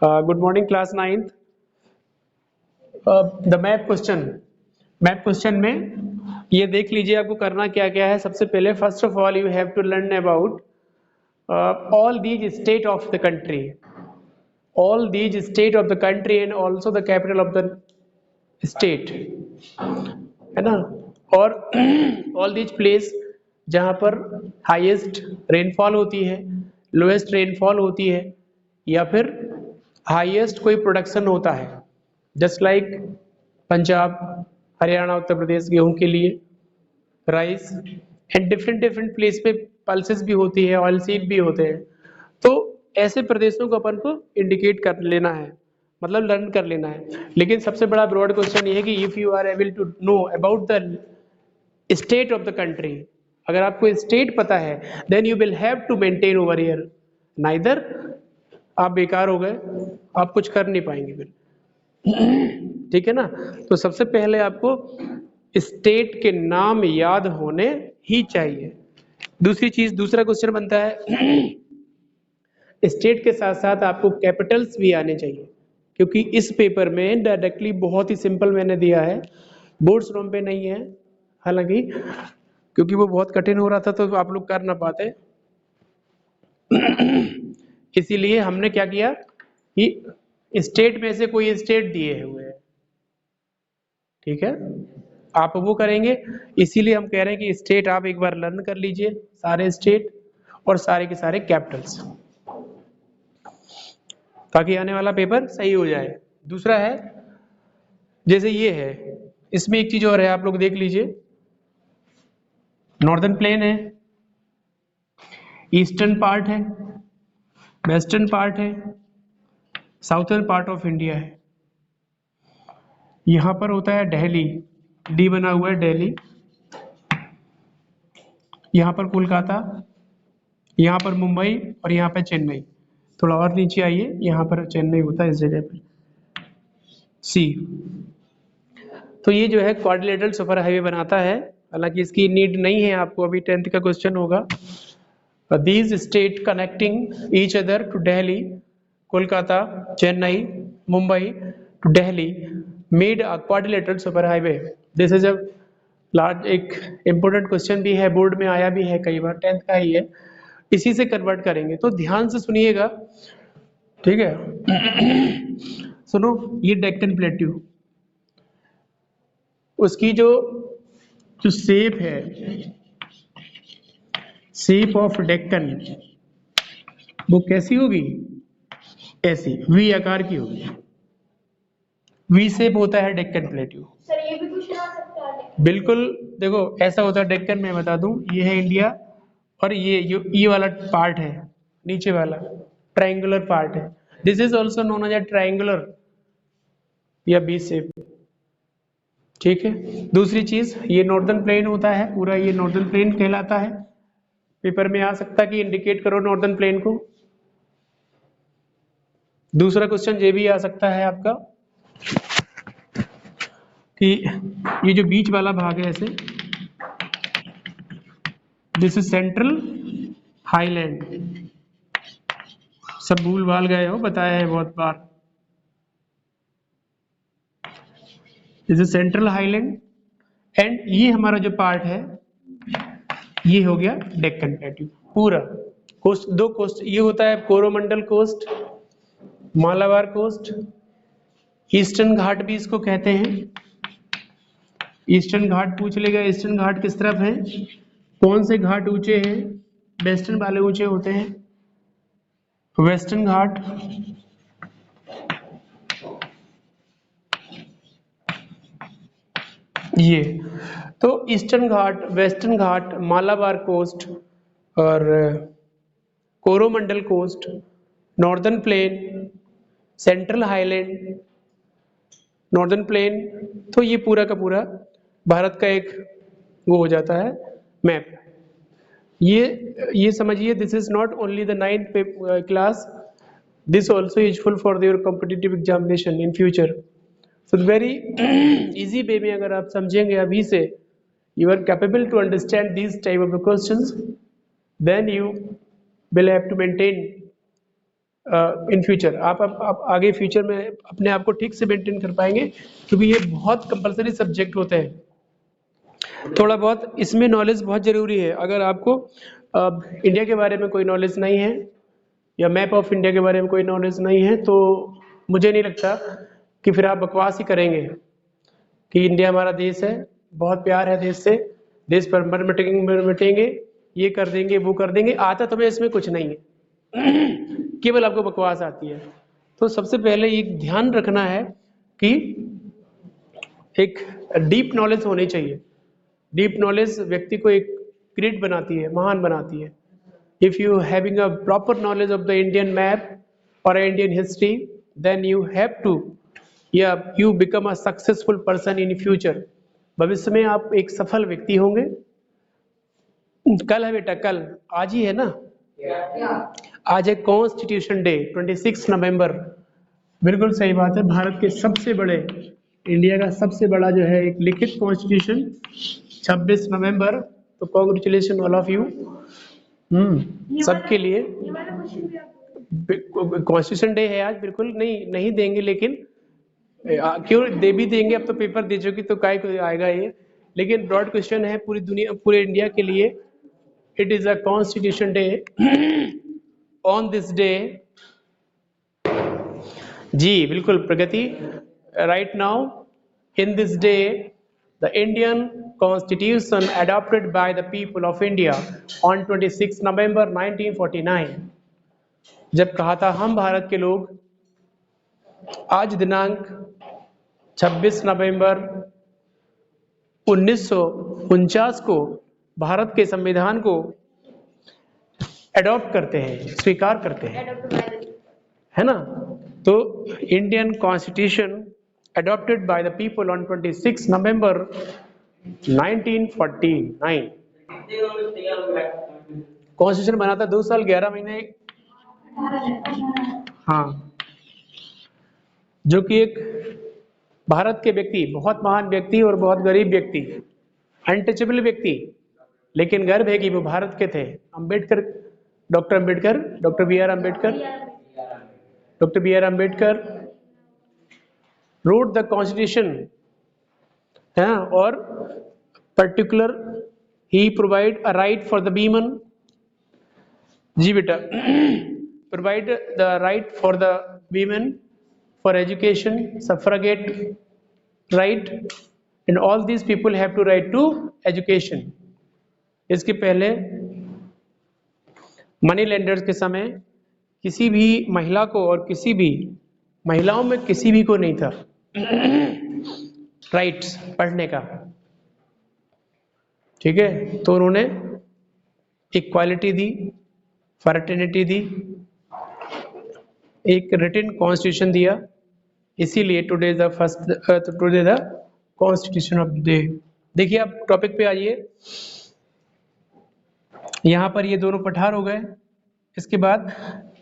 Good morning class 9th। The map question में ये देख लीजिए आपको करना क्या क्या है। सबसे पहले first of all you have to learn about all these state of the country, all these state of the country and also the capital of the state, है ना। और all these place जहाँ पर हाईएस्ट रेनफॉल होती है, lowest rainfall होती है, या फिर हाईएस्ट कोई प्रोडक्शन होता है, जस्ट लाइक पंजाब, हरियाणा, उत्तर प्रदेश गेहूं के लिए, राइस एंड डिफरेंट प्लेस पे पल्सेस भी होती है, ऑयल सीड भी होते हैं। तो ऐसे प्रदेशों को अपन को इंडिकेट कर लेना है, मतलब लर्न कर लेना है। लेकिन सबसे बड़ा ब्रॉड क्वेश्चन ये है कि if you are able to know about the state of the country, अगर आपको स्टेट पता है, then you will have to maintain over here, neither आप बेकार हो गए, आप कुछ कर नहीं पाएंगे फिर। ठीक है ना। तो सबसे पहले आपको स्टेट के नाम याद होने ही चाहिए। दूसरी चीज, दूसरा क्वेश्चन बनता है स्टेट के साथ साथ आपको कैपिटल्स भी आने चाहिए, क्योंकि इस पेपर में डायरेक्टली बहुत ही सिंपल मैंने दिया है, बोर्ड्स रोम पे नहीं है, हालांकि क्योंकि वो बहुत कठिन हो रहा था तो आप लोग कर ना पाते। इसीलिए हमने क्या किया कि स्टेट में से कोई स्टेट दिए हुए हैं, ठीक है, आप वो करेंगे। इसीलिए हम कह रहे हैं कि स्टेट आप एक बार लर्न कर लीजिए, सारे स्टेट और सारे के सारे कैपिटल्स, ताकि आने वाला पेपर सही हो जाए। दूसरा है, जैसे ये है, इसमें एक चीज और है, आप लोग देख लीजिए, नॉर्दर्न प्लेन है, ईस्टर्न पार्ट है, वेस्टर्न पार्ट है, साउथर्न पार्ट ऑफ इंडिया है। यहां पर होता है दिल्ली, डी बना हुआ है दिल्ली, यहाँ पर कोलकाता, यहाँ पर मुंबई और यहाँ पर चेन्नई। थोड़ा और नीचे आइए, यहाँ पर चेन्नई होता है इस जगह पर, सी। तो ये जो है क्वाड्रिलेटरल सुपर हाईवे बनाता है, हालांकि इसकी नीड नहीं है आपको, अभी 10th का क्वेश्चन होगा। These state connecting each other to Delhi, Kolkata, Chennai, Mumbai to Delhi made a quadrilateral super highway. This is a large, एक इंपोर्टेंट क्वेश्चन भी है, बोर्ड में आया भी है कई बार, 10th का ही है, इसी से कन्वर्ट करेंगे, तो ध्यान से सुनिएगा, ठीक है। सुनो, ये डेक्कन प्लेट्यू, उसकी जो शेप है, शेप ऑफ डेक्कन, वो कैसी होगी, ऐसी वी आकार की होगी, वी शेप होता है डेक्कन प्लेट्यू। सर ये भी क्वेश्चन आ सकता है? बिल्कुल, देखो ऐसा होता है डेक्कन में, बता दूं, ये है इंडिया और ये वाला पार्ट है, नीचे वाला ट्रायंगुलर पार्ट है, this is also known as triangular या बी शेप, ठीक है। दूसरी चीज, ये नॉर्दर्न प्लेन होता है पूरा, ये नॉर्दर्न प्लेन कहलाता है। पेपर में आ सकता है कि इंडिकेट करो नॉर्दर्न प्लेन को। दूसरा क्वेश्चन ये भी आ सकता है आपका कि ये जो बीच वाला भाग है ऐसे, दिस इज सेंट्रल हाईलैंड। सब भूल भाल गए हो, बताया है बहुत बार। This is central highland and ये हमारा जो पार्ट है ये हो गया डेक्कन प्लेट्यू पूरा। कोस्ट, दो कोस्ट, ये होता है Coromandel coast, Malabar coast, eastern ghat भी इसको कहते हैं। ईस्टर्न घाट पूछ लेगा, ईस्टर्न घाट किस तरफ है, कौन से घाट ऊंचे हैं, वेस्टर्न वाले ऊंचे होते हैं, वेस्टर्न घाट, ये तो eastern Ghat, western Ghat, Malabar coast और Coromandel coast, northern plain, central highland, northern plain, तो ये पूरा का पूरा भारत का एक वो हो जाता है मैप। ये समझिए, this is not only the 9th class, this also useful for your competitive examination in future. So very easy way में अगर आप समझेंगे अभी से, you are capable to understand these type of questions, then you will have to maintain in future आप आगे future में अपने आप को ठीक से मेंटेन कर पाएंगे, क्योंकि ये बहुत कंपलसरी सब्जेक्ट होते हैं। थोड़ा बहुत इसमें नॉलेज बहुत ज़रूरी है। अगर आपको इंडिया के बारे में कोई नॉलेज नहीं है या मैप ऑफ इंडिया के बारे में कोई नॉलेज नहीं है, तो मुझे नहीं लगता कि फिर आप बकवास ही करेंगे कि इंडिया हमारा देश है, बहुत प्यार है देश से, देश पर मिटेंगे, ये कर देंगे वो कर देंगे। आता तुम्हें इसमें कुछ नहीं है, केवल आपको बकवास आती है। तो सबसे पहले ये ध्यान रखना है कि एक डीप नॉलेज होनी चाहिए। डीप नॉलेज व्यक्ति को एक ग्रेट बनाती है, महान बनाती है। If you having a proper knowledge of the Indian map or Indian history, then you have to, yeah, you become a successful person in future. भविष्य में आप एक सफल व्यक्ति होंगे। कल है बेटा, कल आज ही है ना, आज है कॉन्स्टिट्यूशन डे 26 नवंबर। बिल्कुल सही बात है। भारत के सबसे बड़े, इंडिया का सबसे बड़ा जो है एक लिखित कॉन्स्टिट्यूशन 26 नवंबर। तो कॉन्ग्रेचुलेशन ऑल ऑफ यू। सबके लिए ये वाला क्वेश्चन भी आपको कॉन्स्टिट्यूशन डे है आज। बिल्कुल नहीं देंगे, लेकिन क्यों दे भी देंगे, अब तो पेपर दे चुकी तो काय को आएगा ये। लेकिन ब्रॉड क्वेश्चन है पूरी दुनिया, पूरे इंडिया के लिए। It is a constitution day. On this day, जी बिल्कुल Pragati, right now in this day the Indian Constitution adopted by the people of India on 26 November 1949। जब कहा था हम भारत के लोग, आज दिनांक 26 नवंबर 1949 को भारत के संविधान को एडॉप्ट करते हैं, स्वीकार करते हैं, adopt by the है ना। तो Indian constitution adopted by the people on 26 November 1949। Constitution बना था 2 साल 11 महीने, हाँ, जो कि एक भारत के व्यक्ति, बहुत महान व्यक्ति और बहुत गरीब व्यक्ति, अनटचेबल व्यक्ति, लेकिन गर्व है कि वो भारत के थे। Ambedkar, doctor Ambedkar, doctor B R Ambedkar wrote the constitution, है, और particular he provide a right for the women, जी बेटा, provide the right for the women for education, suffragette right, and all these people have to right to education। इसके पहले money lenders के समय किसी भी महिला को और किसी भी महिलाओं में किसी भी को नहीं था राइट्स पढ़ने का, ठीक है। तो उन्होंने इक्वालिटी दी, फर्टर्निटी दी, एक रिटन कॉन्स्टिट्यूशन दिया। इसीलिए today the constitution of day. देखिए आप टॉपिक पे आइए। यहाँ पर ये दोनों पठार हो गए। इसके बाद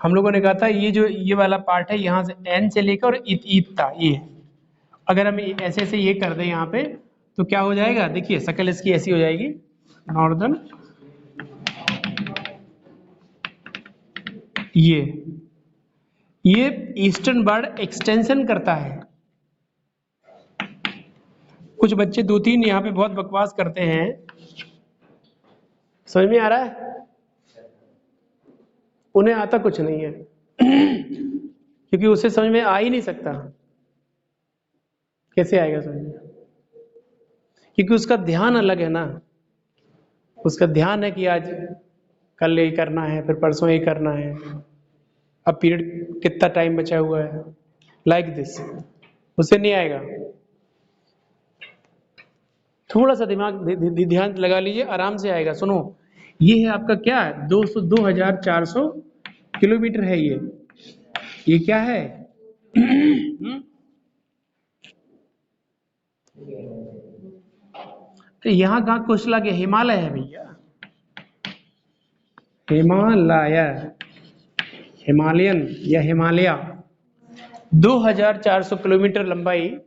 हम लोगों ने कहा था ये वाला पार्ट है, यहाँ से एन से लेकर और ईद था ये। अगर हम ऐसे ऐसे ये कर दें यहाँ पे तो क्या हो जाएगा, देखिए शक्ल इसकी ऐसी हो जाएगी। नॉर्दर्न, ये ईस्टर्न बर्ड एक्सटेंशन करता है। कुछ बच्चे 2-3 यहाँ पे बहुत बकवास करते हैं, समझ में आ रहा है? उन्हें आता कुछ नहीं है क्योंकि उसे समझ में आ ही नहीं सकता। कैसे आएगा समझ में? क्योंकि उसका ध्यान अलग है ना। उसका ध्यान है कि आज कल ये करना है, फिर परसों ये करना है, अब पीरियड कितना टाइम बचा हुआ है, लाइक दिस। उसे नहीं आएगा। थोड़ा सा दिमाग ध्यान लगा लीजिए, आराम से आएगा। सुनो, ये है आपका क्या है, 2400 किलोमीटर है ये क्या है? तो यहाँ कहाँ कोस्टल आ गया? हिमालय है भैया, हिमालयन या हिमालय। 2400 किलोमीटर लंबाई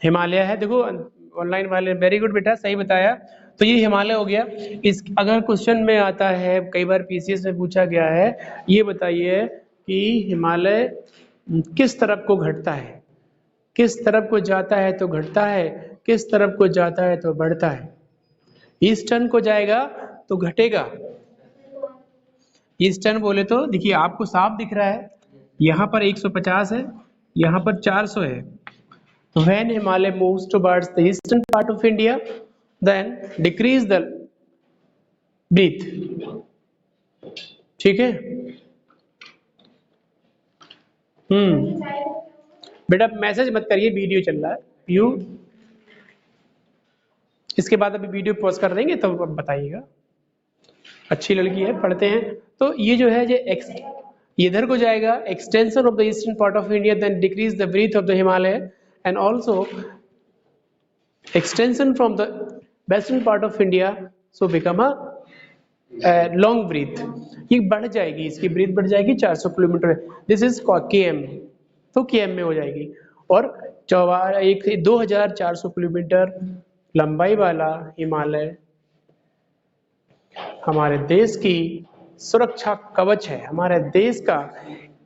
हिमालय है। देखो ऑनलाइन वाले, वेरी गुड बेटा, सही बताया। तो ये हिमालय हो गया। इस अगर क्वेश्चन में आता है, कई बार पीसीएस में पूछा गया है, ये बताइए कि हिमालय किस तरफ को घटता है, किस तरफ को जाता है तो घटता है, किस तरफ को जाता है तो बढ़ता है। ईस्टर्न को जाएगा तो घटेगा। ईस्टर्न बोले तो देखिए आपको साफ दिख रहा है, यहाँ पर 150 है, यहाँ पर 400 है। तो when Himalaya moves towards the eastern part of India, then decrease the breath. ठीक है। बेटा मैसेज मत करिए, वीडियो चल रहा है। यू इसके बाद अभी वीडियो पॉज कर देंगे तो अब बताइएगा। अच्छी लड़की है, पढ़ते हैं। तो ये जो है ये इधर को जाएगा, extension of the eastern part of India, then decrease the breadth of the Himalaya and also extension from the western part of India, so become a long breath. ये बढ़ जाएगी, इसकी ब्रीथ बढ़ जाएगी 400 किलोमीटर। दिस इज KM, तो KM में हो जाएगी। और 2400 किलोमीटर लंबाई वाला हिमालय हमारे देश की सुरक्षा कवच है, हमारे देश का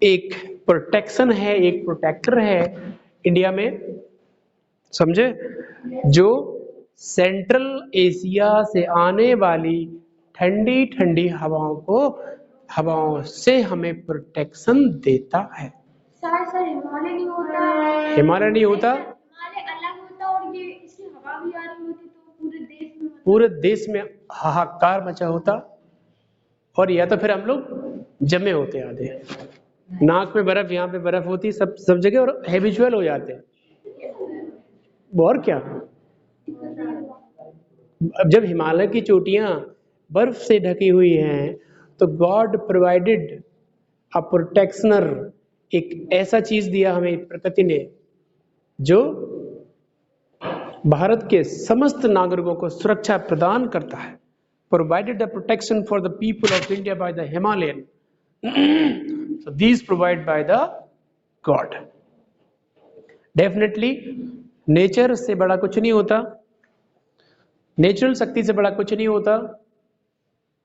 एक प्रोटेक्शन है, एक प्रोटेक्टर है इंडिया में, समझे, जो सेंट्रल एशिया से आने वाली ठंडी ठंडी हवाओं से हमें प्रोटेक्शन देता है। सर हिमालय नहीं होता, हिमालय नहीं होता, हिमालय अलग होता और ये इसकी हवा भी आ रही होती तो पूरे देश में हाहाकार मचा होता। और या तो फिर हम लोग जमे होते आधे, नाक में बर्फ, यहाँ पे बर्फ होती सब जगह, और हैबिचुअल हो जाते। और क्या, अब जब हिमालय की चोटियां बर्फ से ढकी हुई हैं तो गॉड प्रोवाइडेड अ प्रोटेक्शनर, एक ऐसा चीज दिया हमें प्रकृति ने जो भारत के समस्त नागरिकों को सुरक्षा प्रदान करता है। Provided the protection for the people of India by the Himalayan, so these provide by the God. Definitely nature से बड़ा कुछ नहीं होता, नेचुरल शक्ति से बड़ा कुछ नहीं होता,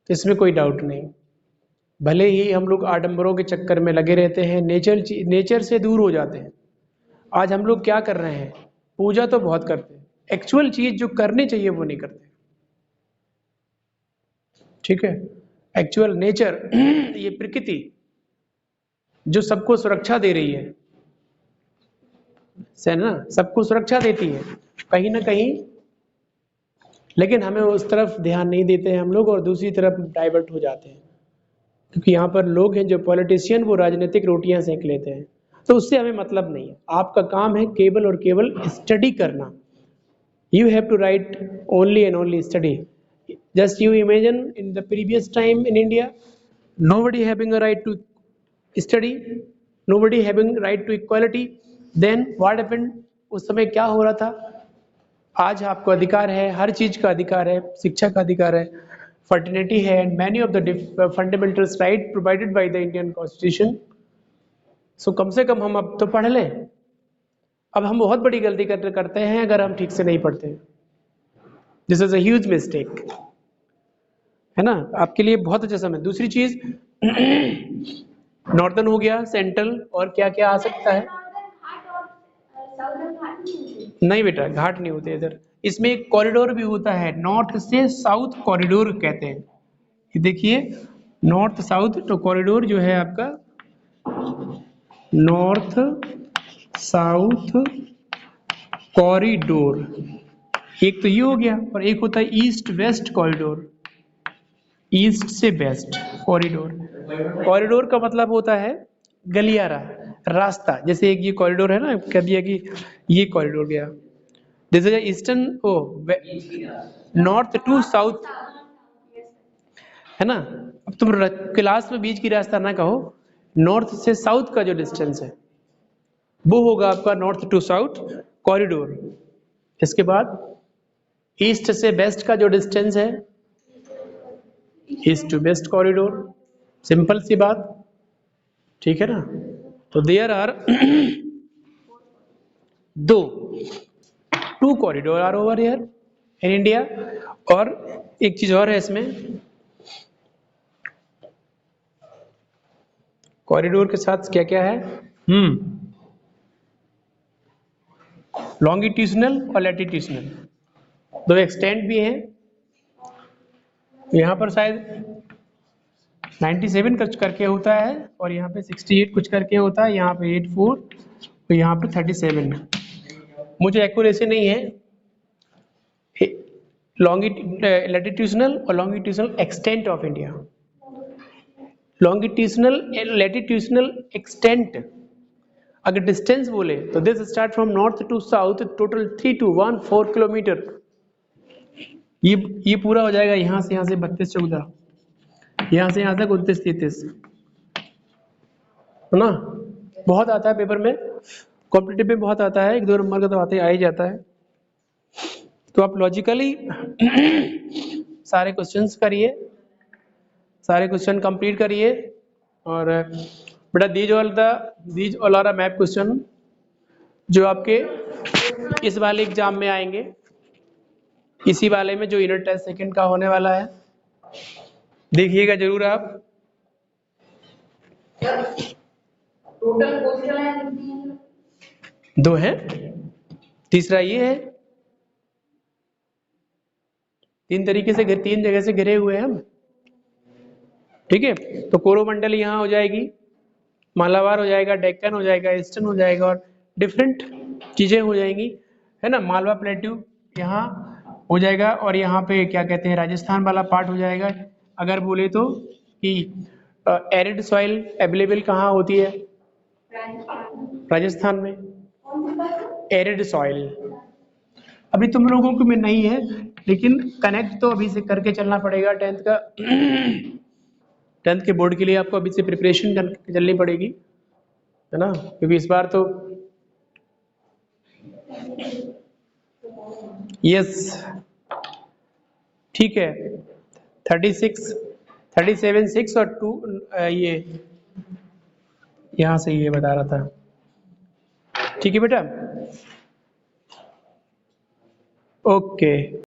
इसमें कोई डाउट नहीं। भले ही हम लोग आडंबरों के चक्कर में लगे रहते हैं, नेचर से दूर हो जाते हैं। आज हम लोग क्या कर रहे हैं, पूजा तो बहुत करते हैं, एक्चुअल चीज जो करनी चाहिए वो नहीं करते। ठीक है, एक्चुअल नेचर ये प्रकृति जो सबको सुरक्षा दे रही है से ना, सबको सुरक्षा देती है कहीं ना कहीं, लेकिन हमें उस तरफ ध्यान नहीं देते हैं हम लोग, और दूसरी तरफ डाइवर्ट हो जाते हैं। क्योंकि यहाँ पर लोग हैं जो पॉलिटिशियन, वो राजनीतिक रोटियां सेंक लेते हैं, तो उससे हमें मतलब नहीं है। आपका काम है केवल और केवल स्टडी करना। You have to write only and only study. Just you imagine in the previous time in India, nobody having a right to study, nobody having right to equality, then what happened? उस समय क्या हो रहा था? आज आपको अधिकार है, हर चीज का अधिकार है, शिक्षा का अधिकार है, फर्टिलिटी है, and many of the fundamental right provided by the Indian constitution. So कम से कम हम अब तो पढ़ लें। अब हम बहुत बड़ी गलती करते हैं अगर हम ठीक से नहीं पढ़ते। This is a huge mistake, है ना, आपके लिए बहुत अच्छा समय। दूसरी चीज नॉर्दर्न हो गया, सेंट्रल, और क्या क्या आ सकता है? नहीं बेटा, घाट नहीं होते इधर। इसमें एक कॉरिडोर भी होता है, नॉर्थ से साउथ कॉरिडोर कहते हैं। ये देखिए, नॉर्थ साउथ, तो कॉरिडोर जो है आपका नॉर्थ साउथ कॉरिडोर, एक तो ये हो गया, और एक होता है ईस्ट वेस्ट कॉरिडोर, ईस्ट से वेस्ट कॉरिडोर। कॉरिडोर का मतलब होता है गलियारा, रास्ता। जैसे एक ये कॉरिडोर है ना, कह दिया कि ये कॉरिडोर गया, this is eastern, north to south, है ना। अब तुम क्लास में बीच की रास्ता ना कहो, नॉर्थ से साउथ का जो डिस्टेंस है वो होगा आपका नॉर्थ टू साउथ कॉरिडोर। इसके बाद ईस्ट से वेस्ट का जो डिस्टेंस है, east to west corridor. Simple सी बात, ठीक है ना। तो there are two corridor are over here, in India. और एक चीज और है इसमें, कॉरिडोर के साथ क्या क्या है, लॉन्गिट्यूशनल और लैटिट्यूशनल, दो एक्सटेंट भी हैं। यहाँ पर शायद 97 कुछ करके होता है और यहाँ पे 68 कुछ करके होता है, यहाँ पे 84 तो यहाँ पे 37। मुझे एक्यूरेसी नहीं है लैटिट्यूशनल और longitudinal extent of India. Longitudinal latitudinal extent अगर डिस्टेंस बोले तो this start from north to south total 3214 kilometre. ये पूरा हो जाएगा यहाँ से 32 14, यहाँ से यहाँ तक 29 33, है ना। बहुत आता है पेपर में, कॉम्पिटिटिव में बहुत आता है, 1-2 नंबर का तो आते आ ही जाता है। तो आप लॉजिकली सारे क्वेश्चंस करिए, सारे क्वेश्चन कंप्लीट करिए। और बेटा these all are map question जो आपके इस वाले एग्जाम में आएंगे, इसी वाले में जो यूनिट टेस्ट सेकंड का होने वाला है, देखिएगा जरूर आप। टोटल क्वेश्चन है कितनी है? 2 है, तीसरा ये है। 3 तरीके से 3 जगह से घिरे हुए हैं हम, ठीक है। तो कोरोमंडल यहाँ हो जाएगी, मालाबार हो जाएगा, डेक्कन हो जाएगा, ईस्टर्न हो जाएगा और डिफरेंट चीजें हो जाएंगी, है ना। मालवा प्लेट्यू यहाँ हो जाएगा और यहाँ पे क्या कहते हैं राजस्थान वाला पार्ट हो जाएगा। अगर बोले तो कि एरिड सॉइल अवेलेबल कहाँ होती है, राजस्थान में, एरिड सॉइल। अभी तुम लोगों को में नहीं है, लेकिन कनेक्ट तो अभी से करके चलना पड़ेगा। 10th का 10th के बोर्ड के लिए आपको अभी से प्रिपरेशन करके चलनी पड़ेगी, है ना, क्योंकि इस बार तो यस ठीक है 36 37 6 और 2 ये यहाँ से ये बता रहा था, ठीक है बेटा, ओके।